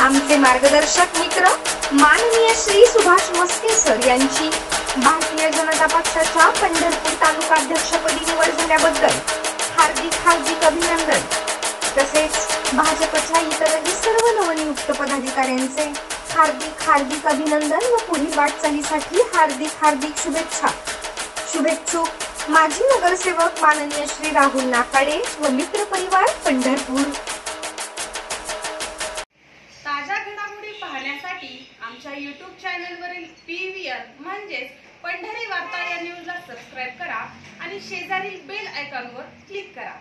आमचे मार्गदर्शक मित्र माननीय श्री सुभाष मस्के सर यांची भारतीय जनता पक्षाच्या पंढरपूर तालुका अध्यक्षपदी निवड झाल्याबद्दल हार्दिक अभिनंदन। तसेच भाजपच्या इतरही सर्व नवनियुक्त पदाधिकाऱ्यांचे हार्दिक अभिनंदन व पुढील वाटचालीसाठी हार्दिक शुभेच्छा। शुभेच्छुक माजी नगरसेवक माननीय श्री राहुल नाकाडे व मित्र परिवार पंढरपूर। ताज्या घडामोडी पाहण्यासाठी आमच्या YouTube चॅनलवरील PVR म्हणजेच पंढरी वार्ता या न्यूजला सबस्क्राइब करा आणि शेजारील बेल आयकॉनवर क्लिक करा।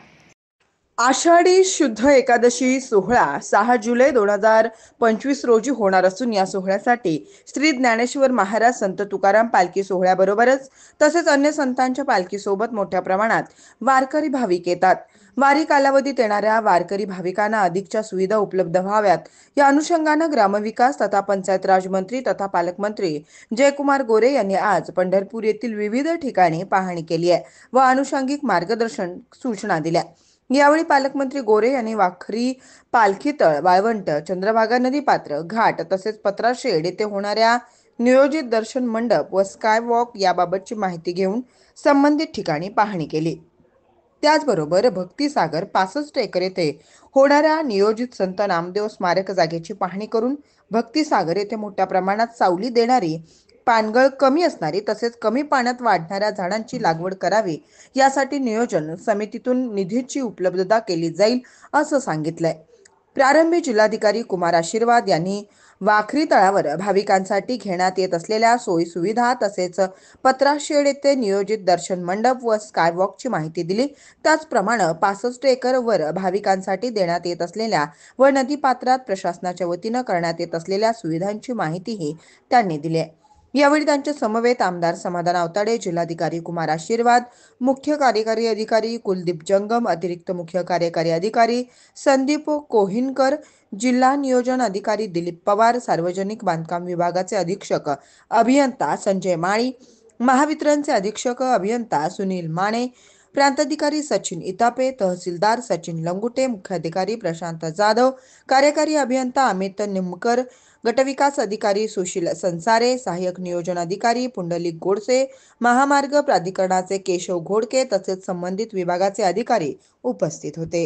आषाढी शुद्ध एकादशी सोहळा 6 जुलै 2025 रोजी होणार असून या सोहळ्यासाठी श्री ज्ञानेश्वर महाराज संत तुकाराम पालखी सोहळ्याबरोबरच तसेच अन्य संतांच्या पालखीसोबत मोठ्या प्रमाणात वारकरी भाविक येतात। वारी कालावधीत येणाऱ्या वारकरी भाविकांना अधिकच्या सुविधा उपलब्ध व्हाव्यात या अनुषंगाने ग्रामविकास तथा पंचायत राज मंत्री तथा पालकमंत्री जयकुमार गोरे यांनी आज पंढरपूर येथील विविध ठिकाणी पाहणी केली आहे व अनुषंगिक मार्गदर्शन सूचना दिल्या। यावेळी पालकमंत्री गोरे यांनी वाखरी पालखीतळ, वाळवंट, चंद्रभागा नदी पात्र, घाट तसेच पत्राशेड येथे होणाऱ्या नियोजित दर्शन मंडप व स्काय वॉक याबाबतची माहिती घेऊन संबंधित ठिकाणी पाहणी केली। त्याचबरोबर भक्तिसागर 65 एकर येथे होणाऱ्या नियोजित संत नामदेव स्मारक जागेची पाहणी करून भक्तिसागर येथे मोठ्या प्रमाणात सावली देणारी, पानगळ कमी असणारी तसेच कमी पाण्यात वाढणाऱ्या झाडांची लागवड करावी यासाठी नियोजन समितीतून निधीची उपलब्धता केली जाईल असं सांगितलंय। प्रारंभी जिल्हाधिकारी कुमार आशीर्वाद यांनी वाखरी तळावर भाविकांसाठी घेण्यात येत असलेल्या सोयी सुविधा तसेच पत्राशेड येथे नियोजित दर्शन मंडप व स्कायवॉकची माहिती दिली। त्याचप्रमाणे 65 एकर वर भाविकांसाठी देण्यात येत असलेल्या व नदी पात्रात प्रशासनाच्या वतीने करण्यात येत असलेल्या सुविधांची माहितीही त्यांनी दिली। यावेळी त्यांच्या समवेत आमदार समाधान आवताडे, जिल्हाधिकारी कुमार आशीर्वाद, मुख्य कार्यकारी अधिकारी कुलदीप जंगम, अतिरिक्त मुख्य कार्यकारी अधिकारी संदीप कोहिनकर, जिल्हा नियोजन अधिकारी दिलीप पवार, सार्वजनिक बांधकाम विभागाचे अधीक्षक अभियंता संजय माळी, महावितरणचे अधीक्षक अभियंता सुनील माने, प्रांताधिकारी सचिन इतापे, तहसीलदार सचिन लंगुटे, मुख्याधिकारी प्रशांत जाधव, कार्यकारी अभियंता अमित निमकर, गटविकास अधिकारी सुशील संसारे, सहाय्यक नियोजन अधिकारी पुंडलिक गोडसे, महामार्ग प्राधिकरणाचे केशव घोडके तसेच संबंधित विभागाचे अधिकारी उपस्थित होते।